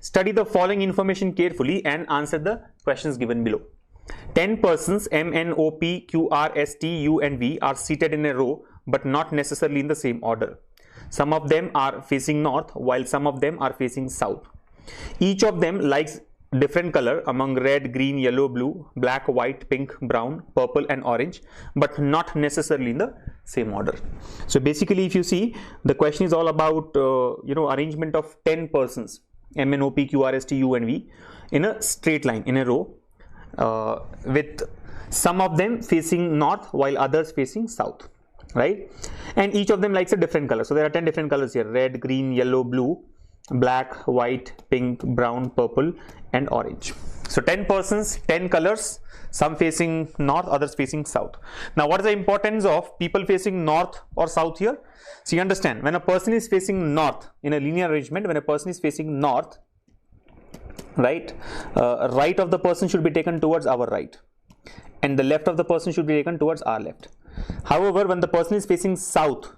Study the following information carefully and answer the questions given below. 10 persons M, N, O, P, Q, R, S, T, U and V are seated in a row but not necessarily in the same order. Some of them are facing north while some of them are facing south. Each of them likes different color among red, green, yellow, blue, black, white, pink, brown, purple and orange, but not necessarily in the same order. So basically, if you see, the question is all about arrangement of 10 persons M, N, O, P, Q, R, S, T, U and V in a straight line in a row, with some of them facing north while others facing south, right? And each of them likes a different color. So there are 10 different colors here: red, green, yellow, blue, black, white, pink, brown, purple and orange. So 10 persons, 10 colors, some facing north, others facing south. Now what is the importance of people facing north or south here? So you understand, when a person is facing north in a linear arrangement, when a person is facing north, right, right of the person should be taken towards our right and the left of the person should be taken towards our left. However, when the person is facing south,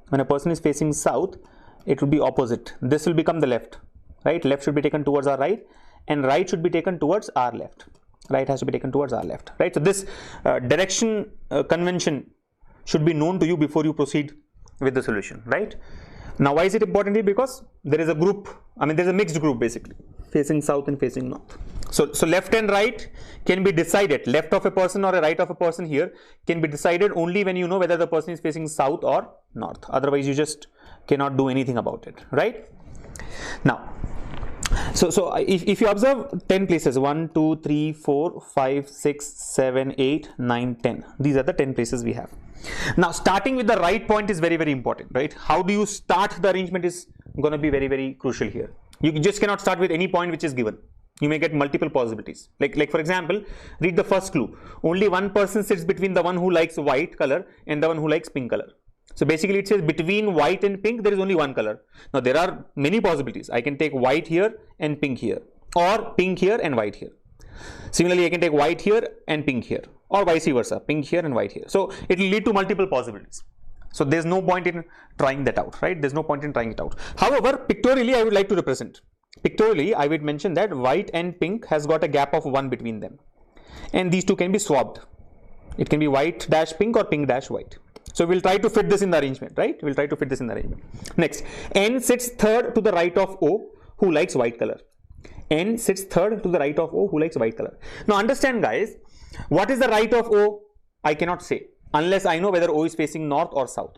when a person is facing south, it will be opposite. This will become the left, right? Left should be taken towards our right and right should be taken towards our left. Right has to be taken towards our left, right? So this direction convention should be known to you before you proceed with the solution, right? Now why is it important here? Because there is a group, there is a mixed group basically, facing south and facing north. So left and right can be decided, left of a person or a right of a person here can be decided only when you know whether the person is facing south or north. Otherwise you just cannot do anything about it, right? Now, so if you observe 10 places, 1, 2, 3, 4, 5, 6, 7, 8, 9, 10. These are the 10 places we have. Now, starting with the right point is very, very important, right? How do you start the arrangement is going to be very, very crucial here. You just cannot start with any point which is given. You may get multiple possibilities. Like for example, read the first clue. Only one person sits between the one who likes white color and the one who likes pink color. So basically it says between white and pink there is only one color. Now there are many possibilities. I can take white here and pink here, or pink here and white here. Similarly, I can take white here and pink here, or vice versa, pink here and white here. So it will lead to multiple possibilities. So there's no point in trying that out, right? There's no point in trying it out. However, pictorially I would like to represent. Pictorially I would mention that white and pink has got a gap of 1 between them. And these two can be swapped. It can be white dash pink or pink dash white. So we'll try to fit this in the arrangement, right? We'll try to fit this in the arrangement. Next, N sits third to the right of O who likes white color. N sits third to the right of O who likes white color. Now understand guys, what is the right of O? I cannot say unless I know whether O is facing north or south.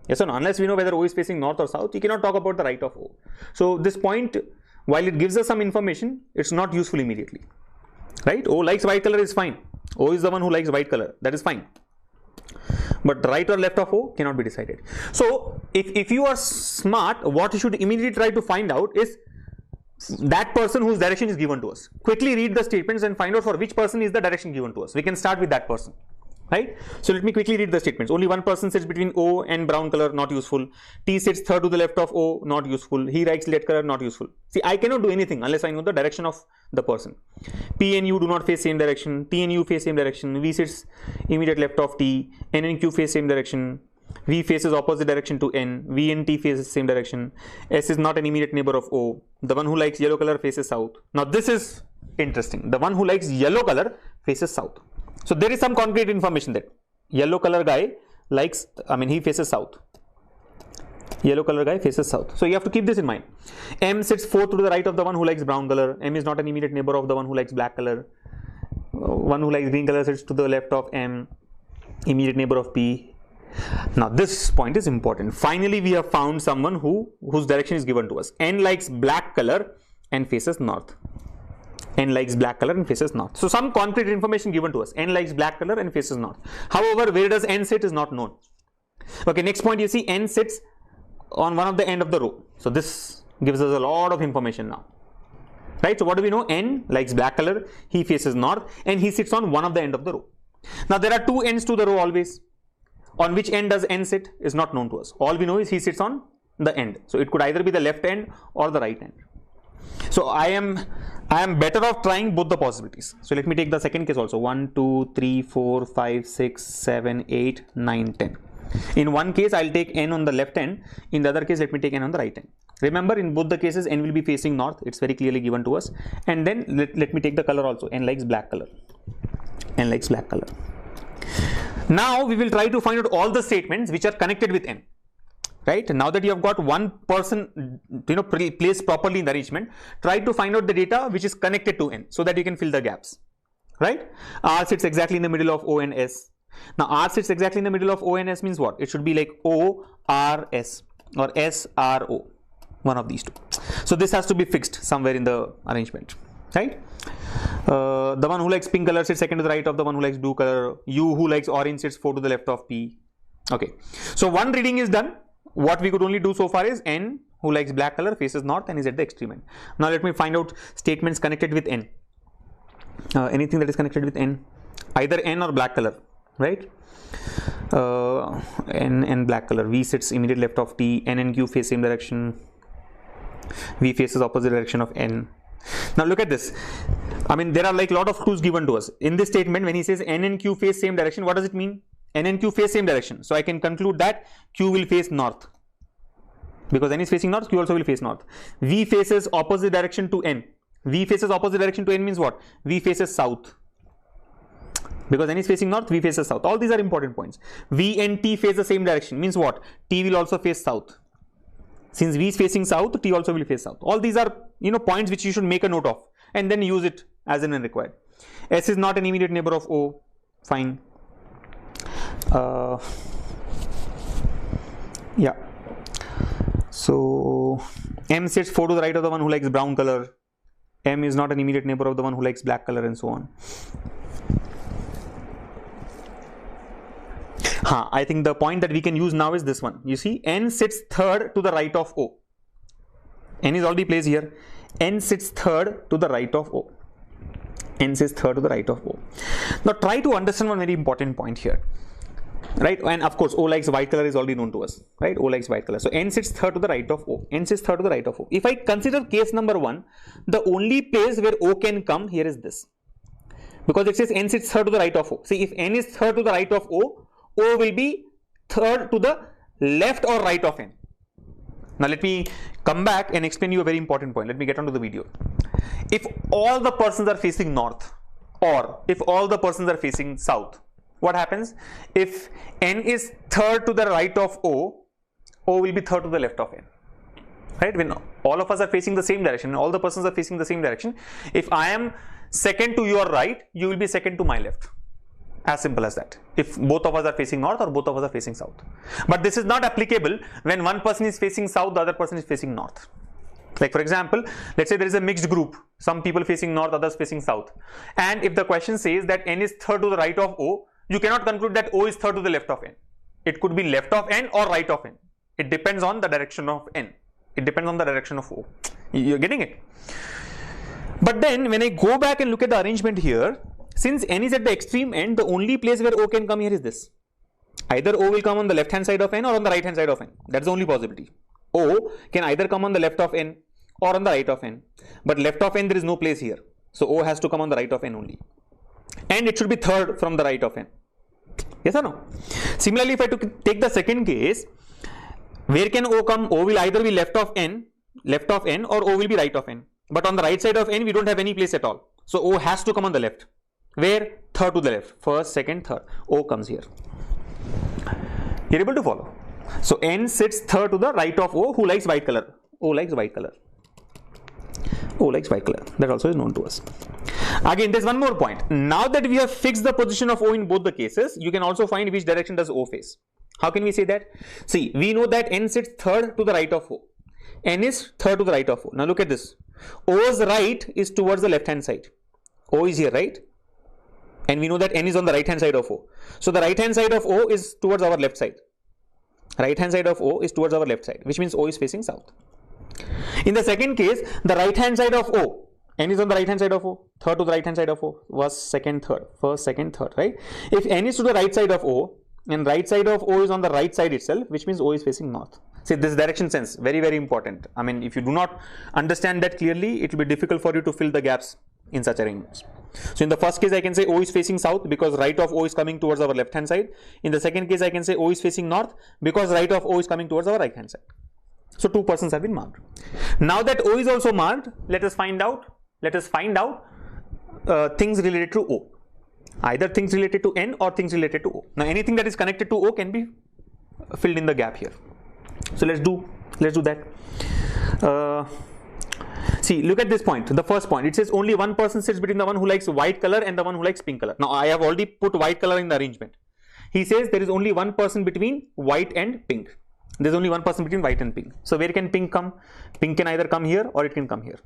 Yes or no? Unless we know whether O is facing north or south, you cannot talk about the right of O. So this point, while it gives us some information, it's not useful immediately, right? O likes white color is fine. O is the one who likes white color. That is fine. But right or left of O cannot be decided. So if you are smart, what you should immediately try to find out is that person whose direction is given to us. Quickly read the statements and find out for which person is the direction given to us. We can start with that person, right? So let me quickly read the statements. Only one person sits between O and brown color, not useful. T sits third to the left of O, not useful. He likes red color, not useful. See, I cannot do anything unless I know the direction of the person. P and U do not face same direction. T and U face same direction. V sits immediate left of T. N and Q face same direction. V faces opposite direction to N. V and T faces same direction. S is not an immediate neighbor of O. The one who likes yellow color faces south. Now this is interesting. The one who likes yellow color faces south. So there is some concrete information that yellow color guy likes, he faces south. Yellow color guy faces south. So you have to keep this in mind. M sits fourth to the right of the one who likes brown color. M is not an immediate neighbor of the one who likes black color. One who likes green color sits to the left of M, immediate neighbor of P. Now this point is important. Finally, we have found someone whose direction is given to us. N likes black color and faces north. N likes black color and faces north. So some concrete information given to us. N likes black color and faces north. However, where does N sit is not known. Okay, next point you see N sits on one of the end of the row. So this gives us a lot of information now. Right? So what do we know? N likes black color, he faces north and he sits on one of the end of the row. Now there are two ends to the row always. On which end does N sit is not known to us. All we know is he sits on the end. So it could either be the left end or the right end. So I am better off trying both the possibilities. So let me take the second case also. 1, 2, 3, 4, 5, 6, 7, 8, 9, 10. In one case, I'll take N on the left end. In the other case, let me take N on the right end. Remember, in both the cases, n will be facing north. It's very clearly given to us. And then let me take the color also. N likes black color. N likes black color. Now we will try to find out all the statements which are connected with n. Right? Now that you have got one person, placed properly in the arrangement, try to find out the data which is connected to n, so that you can fill the gaps. Right? R sits exactly in the middle of O and S. Now R sits exactly in the middle of O and S means what? It should be like O R S or S R O. One of these two. So this has to be fixed somewhere in the arrangement, right? The one who likes pink color sits second to the right of the one who likes blue color. U who likes orange sits 4 to the left of P. Okay. So one reading is done. What we could only do so far is N who likes black color faces north and is at the extreme end. Now let me find out statements connected with N. Anything that is connected with N, either N or black color, right? N and black color. V sits immediate left of T. N and Q face same direction. V faces opposite direction of N. Now look at this. I mean, there are like a lot of clues given to us. In this statement, when he says N and Q face same direction, what does it mean? N and Q face same direction. So I can conclude that Q will face north. Because N is facing north, Q also will face north. V faces opposite direction to N. V faces opposite direction to N means what? V faces south. Because N is facing north, V faces south. All these are important points. V and T face the same direction means what? T will also face south. Since V is facing south, T also will face south. All these are, points which you should make a note of and then use it as and when required. S is not an immediate neighbor of O. Fine. Yeah. So M sits 4 to the right of the one who likes brown color. M is not an immediate neighbor of the one who likes black color, and so on. I think the point that we can use now is this one. You see, N sits third to the right of O. N is already placed here. N sits third to the right of O. N sits third to the right of O. Now try to understand one very important point here. Right? And of course, O likes white color is already known to us. Right? O likes white color. So N sits third to the right of O. N sits third to the right of O. If I consider case number 1, the only place where O can come here is this. Because it says N sits third to the right of O. See, if N is third to the right of O, O will be third to the left or right of N. Now let me come back and explain you a very important point. Let me get onto the video. If all the persons are facing north, or if all the persons are facing south, what happens? If N is third to the right of O, O will be third to the left of N. Right? When all of us are facing the same direction, all the persons are facing the same direction, if I am second to your right, you will be second to my left. As simple as that. If both of us are facing north or both of us are facing south. But this is not applicable when one person is facing south, the other person is facing north. Like for example, let's say there is a mixed group, some people facing north, others facing south. And if the question says that N is third to the right of O, you cannot conclude that O is third to the left of N. It could be left of N or right of N. It depends on the direction of N. It depends on the direction of O. You're getting it? But then when I go back and look at the arrangement here, since N is at the extreme end, the only place where O can come here is this. Either O will come on the left hand side of N or on the right hand side of N. That's the only possibility. O can either come on the left of N or on the right of N. But left of N, there is no place here. So O has to come on the right of N only. And it should be third from the right of N. Yes or no? Similarly, if I take the second case, where can O come? O will either be left of N or O will be right of N. But on the right side of N, we don't have any place at all. So O has to come on the left. Where? Third to the left. First, second, third. O comes here. You're able to follow? So N sits third to the right of O, who likes white color. O likes white color. O likes white color. That also is known to us. Again, there's one more point. Now that we have fixed the position of O in both the cases, you can also find which direction does O face. How can we say that? See, we know that N sits third to the right of O. N is third to the right of O. Now look at this. O's right is towards the left hand side. O is here, right? And we know that N is on the right hand side of O. So the right hand side of O is towards our left side. Right hand side of O is towards our left side, which means O is facing south. In the second case, the right hand side of O, N is on the right hand side of O, third to the right hand side of O, was second, third, first, second, third, right? If N is to the right side of O, and right side of O is on the right side itself, which means O is facing north. See, this direction sense, very, very important. I mean, if you do not understand that clearly, it will be difficult for you to fill the gaps in such arrangements. So in the first case, I can say O is facing south because right of O is coming towards our left hand side. In the second case, I can say O is facing north because right of O is coming towards our right hand side. So 2 persons have been marked. Now that O is also marked, let us find out things related to O. Either things related to N or things related to O. Now anything that is connected to O can be filled in the gap here. So let's do that. See, look at this point, the first point. It says only one person sits between the one who likes white color and the one who likes pink color. Now I have already put white color in the arrangement. He says there is only one person between white and pink. There's only one person between white and pink. So where can pink come? Pink can either come here or it can come here.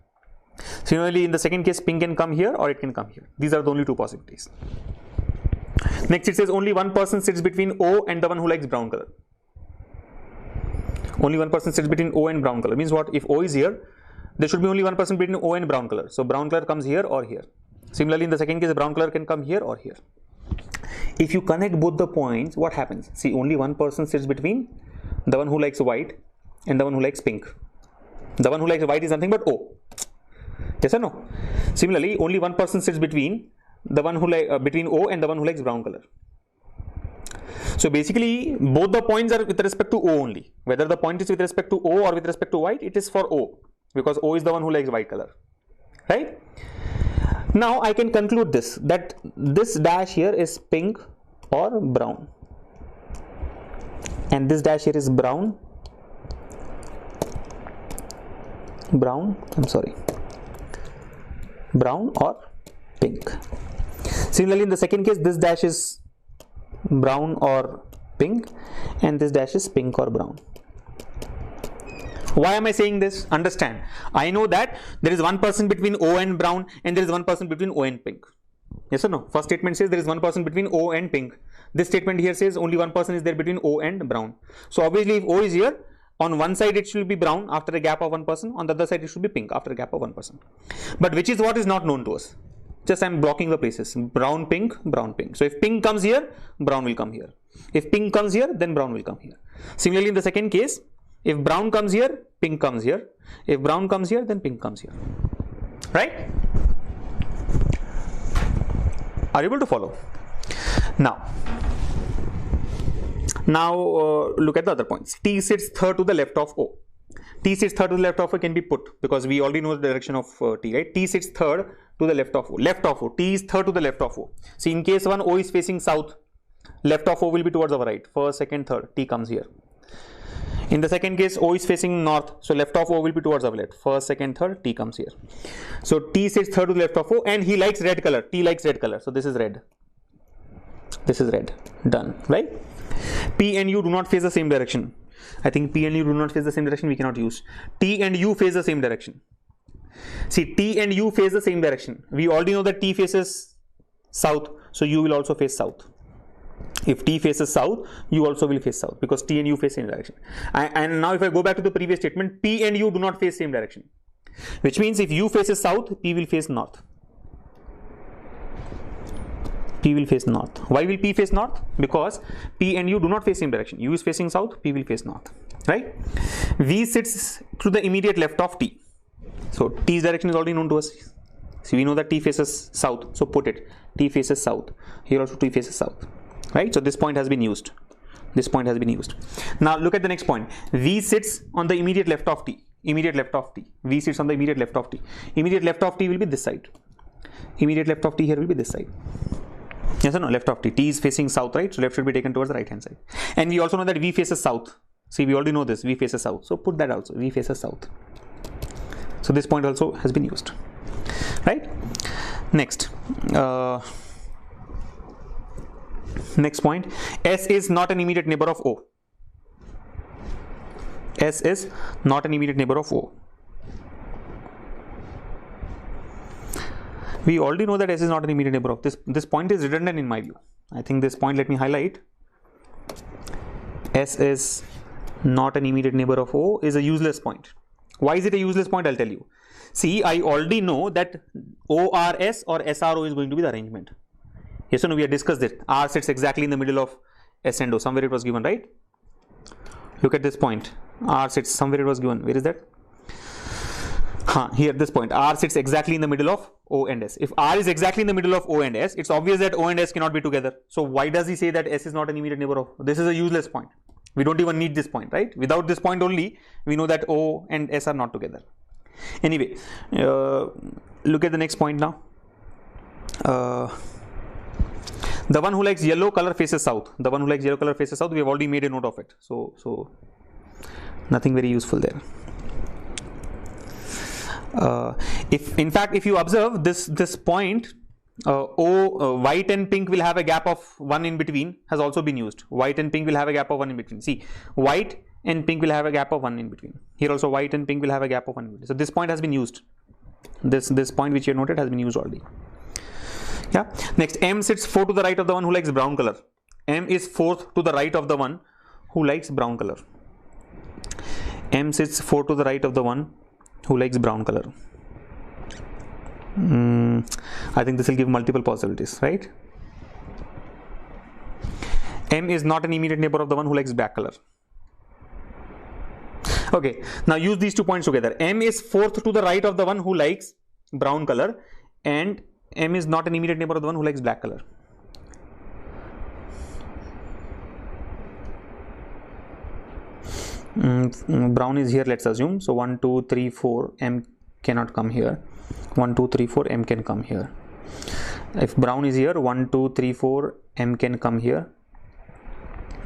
Similarly, in the second case, pink can come here or it can come here. These are the only two possibilities. Next, it says only one person sits between O and the one who likes brown color. Only one person sits between O and brown color. Means what? If O is here, there should be only one person between O and brown color. So brown color comes here or here. Similarly, in the second case, brown color can come here or here. If you connect both the points, what happens? See, only one person sits between the one who likes white and the one who likes pink. The one who likes white is nothing but O. Yes or no? Similarly, only one person sits between the one who between O and the one who likes brown color. So basically, both the points are with respect to O only. Whether the point is with respect to O or with respect to white, it is for O, because O is the one who likes white color, right? Now I can conclude this, that this dash here is pink or brown, and this dash here is brown or pink. Similarly, in the second case, this dash is brown or pink and this dash is pink or brown. Why am I saying this? Understand, I know that there is one person between O and brown and there is one person between O and pink. Yes or no? First statement says there is one person between O and pink. This statement here says only one person is there between O and brown. So obviously, if O is here, on one side it should be brown after a gap of one person, on the other side it should be pink after a gap of one person. But which is what is not known to us. Just I am blocking the places. Brown, pink, brown, pink. So if pink comes here, brown will come here. If pink comes here, then brown will come here. Similarly, in the second case, if brown comes here, pink comes here. If brown comes here, then pink comes here. Right? Are you able to follow? Now look at the other points. T sits third to the left of O. T sits third to the left of O can be put because we already know the direction of T, right? T sits third to the left of O. Left of O. T is third to the left of O. See, in case 1, O is facing south. Left of O will be towards our right. First, second, third. T comes here. In the second case, O is facing north. So left of O will be towards our left. First, second, third. T comes here. So T sits third to the left of O and he likes red color. T likes red color. So this is red. This is red. Done. Right? P and U do not face the same direction. I think P and U do not face the same direction. We cannot use. T and U face the same direction. See, T and U face the same direction. We already know that T faces south. So U will also face south. If T faces south, U also will face south because T and U face same direction. And now if I go back to the previous statement, P and U do not face same direction. Which means if U faces south, P will face north. P will face north. Why will P face north? Because P and U do not face same direction. U is facing south, P will face north. Right? V sits to the immediate left of T. So T's direction is already known to us. So we know that T faces south. So put it. T faces south. Here also T faces south. Right? So this point has been used. This point has been used. Now look at the next point. V sits on the immediate left of T. Immediate left of T. V sits on the immediate left of T. Immediate left of T will be this side. Immediate left of T here will be this side. Yes or no? Left of T. T is facing south, right? So left should be taken towards the right hand side. And we also know that V faces south. See, we already know this. V faces south. So put that also. V faces south. So this point also has been used. Right? Next. Next point. S is not an immediate neighbor of O. S is not an immediate neighbor of O. We already know that S is not an immediate neighbor of this. This point is redundant in my view. I think this point, let me highlight. S is not an immediate neighbor of O is a useless point. Why is it a useless point? I'll tell you. See, I already know that ORS or SRO is going to be the arrangement. Yes or no? We have discussed it. R sits exactly in the middle of S and O. Somewhere it was given, right? Look at this point. R sits somewhere it was given. Where is that? Here, this point. R sits exactly in the middle of O and S. If R is exactly in the middle of O and S, it's obvious that O and S cannot be together. So why does he say that S is not an immediate neighbor of? This is a useless point. We don't even need this point, right? Without this point only, we know that O and S are not together. Anyway, look at the next point now. The one who likes yellow color faces south. The one who likes yellow color faces south. We have already made a note of it. So nothing very useful there. If you observe this point, white and pink will have a gap of 1 in between has also been used. White and pink will have a gap of 1 in between. See, white and pink will have a gap of 1 in between. Here also white and pink will have a gap of 1 in between. So this point has been used. This point which you have noted has been used already. Yeah. Next, M sits 4 to the right of the one who likes brown color. M is 4th to the right of the one who likes brown color. M sits 4 to the right of the one who likes brown color. I think this will give multiple possibilities, right? M is not an immediate neighbor of the one who likes black color. Okay, now use these 2 points together. M is 4th to the right of the one who likes brown color, and M is not an immediate neighbor of the one who likes black color. Brown is here, let's assume. So 1, 2, 3, 4, M cannot come here. 1, 2, 3, 4, M can come here. If brown is here, 1, 2, 3, 4, M can come here.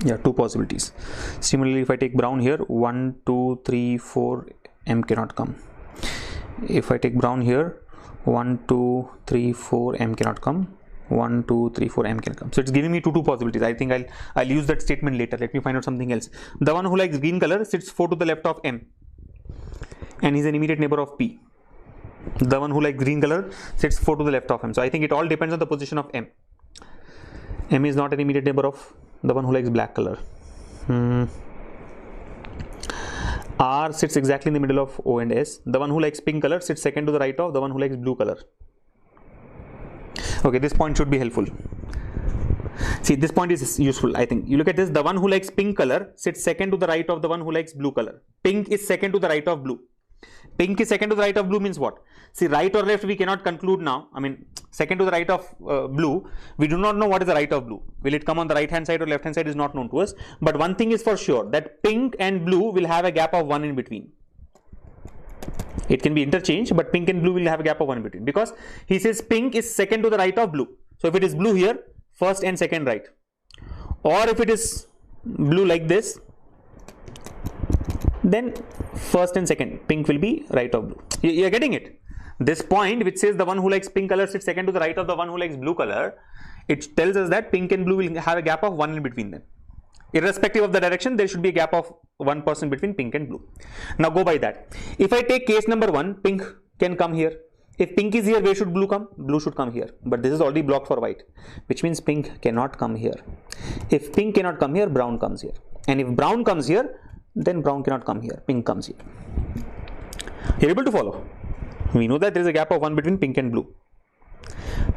Yeah, 2 possibilities. Similarly, if I take brown here, 1, 2, 3, 4, M cannot come. If I take brown here, 1, 2, 3, 4, M cannot come. 1, 2, 3, 4, M can come. So it's giving me two possibilities. I think I'll use that statement later. Let me find out something else. The one who likes green color sits 4 to the left of M, and he's an immediate neighbor of P. The one who likes green color sits 4 to the left of M. So I think it all depends on the position of M. M is not an immediate neighbor of the one who likes black color. R sits exactly in the middle of O and S. The one who likes pink color sits second to the right of the one who likes blue color. Okay, this point should be helpful. See, this point is useful, I think. You look at this, the one who likes pink color sits second to the right of the one who likes blue color. Pink is second to the right of blue. Pink is second to the right of blue means what? See, right or left we cannot conclude now. I mean, second to the right of blue, we do not know what is the right of blue. Will it come on the right hand side or left hand side is not known to us. But one thing is for sure, that pink and blue will have a gap of 1 in between. It can be interchanged, but pink and blue will have a gap of 1 in between, because he says pink is second to the right of blue. So if it is blue here, first and second right. Or if it is blue like this, then first and second, pink will be right of blue. You are getting it? This point which says the one who likes pink color sits second to the right of the one who likes blue color, it tells us that pink and blue will have a gap of 1 in between them. Irrespective of the direction, there should be a gap of 1% between pink and blue. Now go by that. If I take case number 1, pink can come here. If pink is here, where should blue come? Blue should come here. But this is already blocked for white, which means pink cannot come here. If pink cannot come here, brown comes here. And if brown comes here, then brown cannot come here. Pink comes here. You're able to follow? We know that there is a gap of 1 between pink and blue.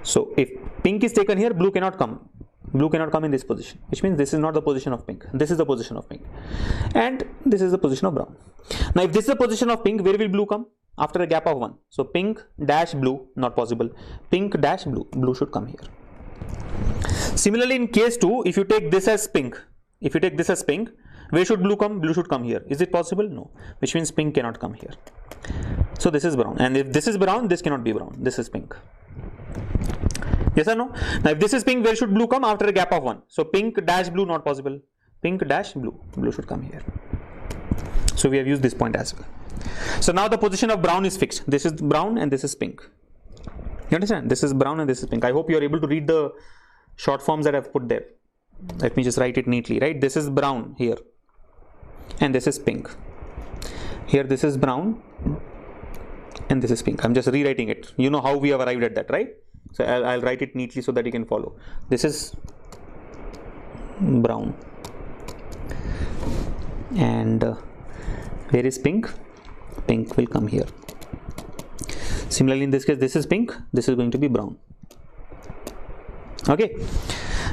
So if pink is taken here, blue cannot come. Blue cannot come in this position, which means this is not the position of pink. This is the position of pink. And this is the position of brown. Now, if this is the position of pink, where will blue come? After a gap of 1. So pink dash blue, not possible. Pink dash blue, blue should come here. Similarly, in case 2, if you take this as pink, where should blue come? Blue should come here. Is it possible? No. Which means pink cannot come here. So this is brown. And if this is brown, this cannot be brown. This is pink. Yes or no? Now if this is pink, where should blue come? After a gap of 1. So pink dash blue, not possible. Pink dash blue, blue should come here. So we have used this point as well. So now the position of brown is fixed. This is brown and this is pink. You understand? This is brown and this is pink. I hope you are able to read the short forms that I have put there. Let me just write it neatly, right? This is brown here and this is pink. Here this is brown and this is pink. I'm just rewriting it. You know how we have arrived at that, right? So I'll write it neatly so that you can follow. This is brown and where is pink? Pink will come here. Similarly, in this case, this is pink, this is going to be brown. Okay.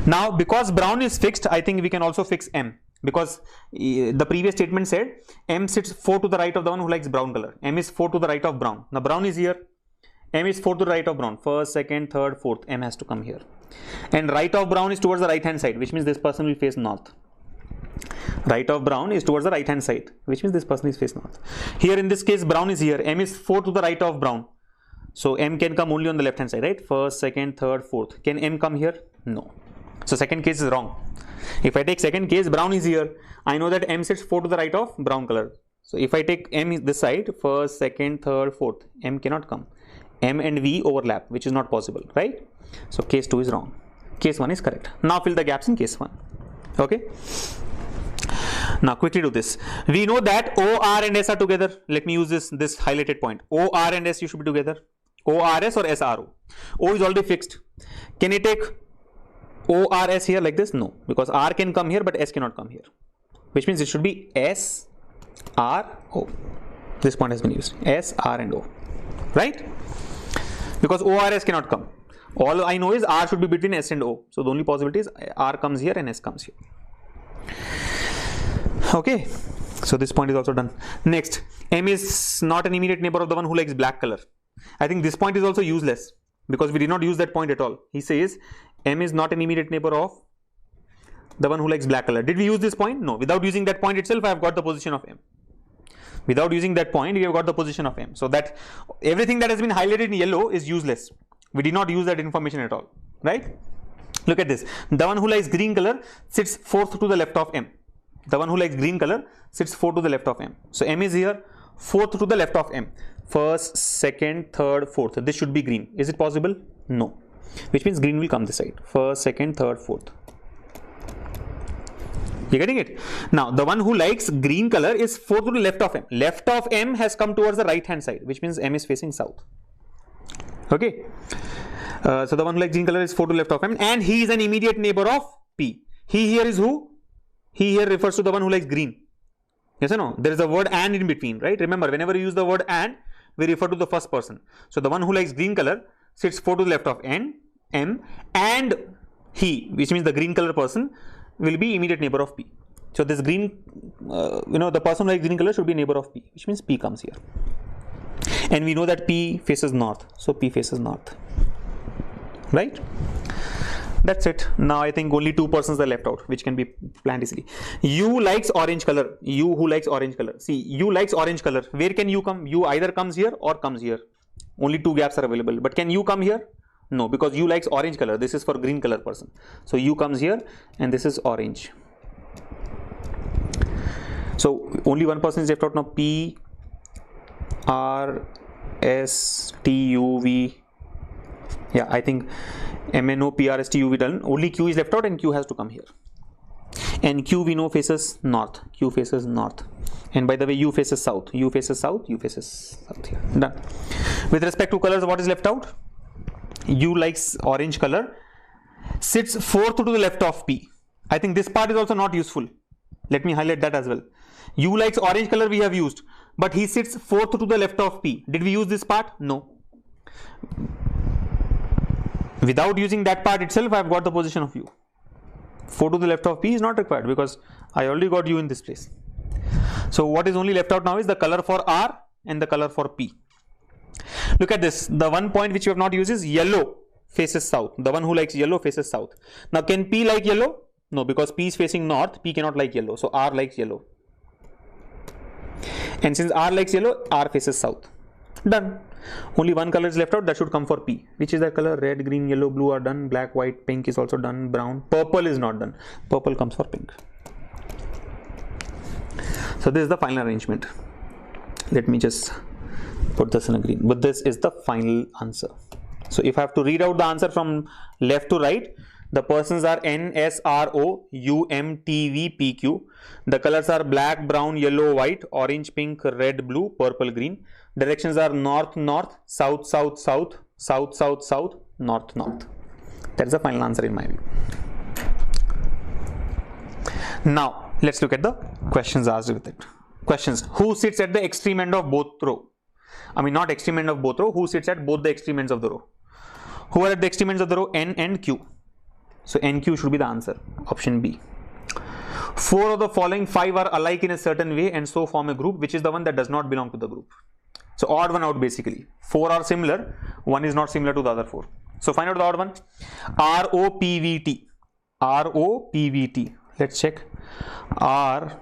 Now, because brown is fixed, I think we can also fix M, because the previous statement said M sits 4 to the right of the one who likes brown color. M is 4 to the right of brown. Now, brown is here. M is 4 to the right of brown. First, second, third, fourth. M has to come here. And right of brown is towards the right hand side, which means this person will face north. Right of brown is towards the right hand side, which means this person is face north. Here in this case, brown is here. M is 4 to the right of brown. So M can come only on the left hand side, right? First, second, third, fourth. Can M come here? No. So second case is wrong. If I take second case, brown is here. I know that M sits 4 to the right of brown color. So if I take M this side, first, second, third, fourth, M cannot come. M and V overlap, which is not possible, right? So case 2 is wrong. Case 1 is correct. Now fill the gaps in case 1. Okay. Now quickly do this. We know that O, R and S are together. Let me use this highlighted point. O, R and S you should be together. O, R, S or S, R, O. O is already fixed. Can I take O, R, S here like this? No, because R can come here, but S cannot come here. Which means it should be S, R, O. This point has been used. S, R and O. Right? Because O, R, S cannot come. All I know is R should be between S and O. So the only possibility is R comes here and S comes here. Okay, so this point is also done. Next, M is not an immediate neighbor of the one who likes black color. I think this point is also useless because we did not use that point at all. He says M is not an immediate neighbor of the one who likes black color. Did we use this point? No. Without using that point itself, I have got the position of M. Without using that point, we have got the position of M. So that everything that has been highlighted in yellow is useless. We did not use that information at all, right? Look at this. The one who likes green color sits 4th to the left of M. The one who likes green color sits 4 to the left of M. So M is here, 4th to the left of M. First, second, third, fourth. This should be green. Is it possible? No. Which means green will come this side. First, second, third, fourth. You getting it? Now, the one who likes green color is 4th to the left of M. Left of M has come towards the right hand side, which means M is facing south. Okay. So the one who likes green color is 4 to the left of M, and he is an immediate neighbor of P. He here is who? He here refers to the one who likes green. Yes or no? There is a word and in between, right? Remember, whenever you use the word and, we refer to the first person. So the one who likes green color sits 4 to the left of M, and he, which means the green color person, will be immediate neighbor of P. So this green, the person who likes green color should be neighbor of P, which means P comes here. And we know that P faces north, so P faces north, right? That's it. Now I think only 2 persons are left out, which can be planned easily. U likes orange color. U who likes orange color. See, U likes orange color. Where can U come? U either comes here or comes here. Only 2 gaps are available. But can U come here? No, because U likes orange color. This is for green color person. So U comes here and this is orange. So only 1 person is left out now. P, R, S, T, U, V. Yeah, I think MNO, PRST, UV done. Only Q is left out and Q has to come here. And Q we know faces north. Q faces north. And by the way, U faces south. U faces south. U faces south here. Done. With respect to colors, what is left out? U likes orange color. Sits 4th to the left of P. I think this part is also not useful. Let me highlight that as well. U likes orange color we have used. But he sits 4th to the left of P. Did we use this part? No. Without using that part itself, I have got the position of U. 4 to the left of P is not required because I already got U in this place. So what is only left out now is the color for R and the color for P. Look at this. The one point which you have not used is yellow faces south. The one who likes yellow faces south. Now can P like yellow? No, because P is facing north. P cannot like yellow. So R likes yellow. And since R likes yellow, R faces south. Done. Only 1 color is left out. That should come for P. Which is that color? Red, green, yellow, blue are done. Black, white, pink is also done. Brown. Purple is not done. Purple comes for pink. So this is the final arrangement. Let me just put this in a green. But this is the final answer. So if I have to read out the answer from left to right, the persons are N, S, R, O, U, M, T, V, P, Q. The colors are black, brown, yellow, white, orange, pink, red, blue, purple, green. Directions are north, north, south, south, south, south, south, south, north, north. That is the final answer in my view. Now, let's look at the questions asked with it. Questions. Who sits at the extreme end of both row? I mean, not extreme end of both row. Who sits at both the extreme ends of the row? Who are at the extreme ends of the row? N and Q. So NQ should be the answer. Option B. 4 of the following 5 are alike in a certain way and so form a group. Which is the one that does not belong to the group? So odd one out basically. 4 are similar. 1 is not similar to the other 4. So find out the odd one. ROPVT. ROPVT. Let's check. R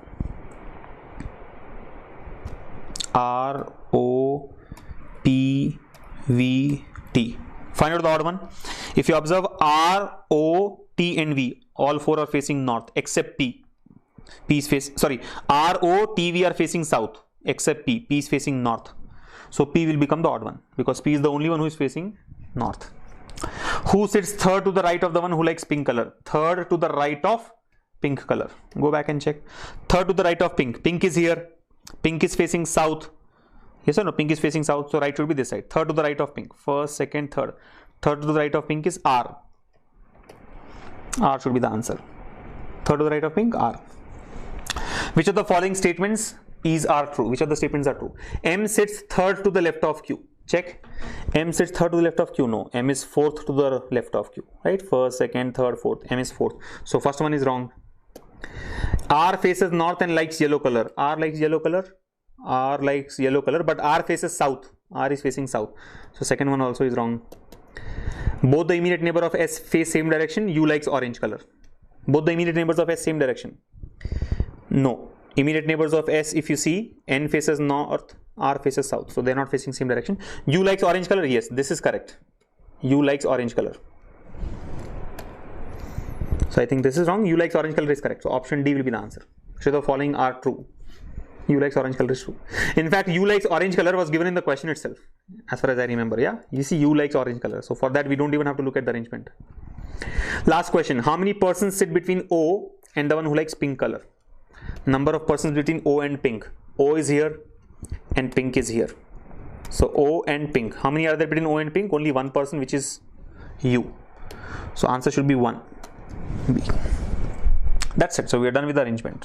O P V T. Find out the odd one. If you observe R, O, T and V, all four are facing north except P. P is R, O, T, V are facing south except P. P is facing north. So P will become the odd one because P is the only one who is facing north. Who sits third to the right of the one who likes pink color? Third to the right of pink color. Go back and check. Third to the right of pink. Pink is here. Pink is facing south. Yes or no? Pink is facing south. So right should be this side. Third to the right of pink. First, second, third. Third to the right of pink is R. R should be the answer. Third to the right of pink, R. Which of the following statements are true? Which of the statements are true? M sits third to the left of Q. Check. M sits third to the left of Q. No. M is fourth to the left of Q. Right? First, second, third, fourth. M is fourth. So first one is wrong. R faces north and likes yellow color. R likes yellow color. R likes yellow color, but R faces south. R is facing south. So second one also is wrong. Both the immediate neighbor of S face same direction. U likes orange color. Both the immediate neighbors of S same direction. No. Immediate neighbors of S, if you see, N faces north, R faces south. So they are not facing same direction. U likes orange color. Yes, this is correct. U likes orange color. So I think this is wrong. U likes orange color is correct. So option D will be the answer. So the following are true. U likes orange color is true. In fact, U likes orange color was given in the question itself, as far as I remember. Yeah, you see, U likes orange color. So for that, we don't even have to look at the arrangement. Last question. How many persons sit between O and the one who likes pink color? Number of persons between O and pink. O is here and pink is here. So O and pink. How many are there between O and pink? Only one person, which is U. So answer should be 1. B. That's it. So we are done with the arrangement.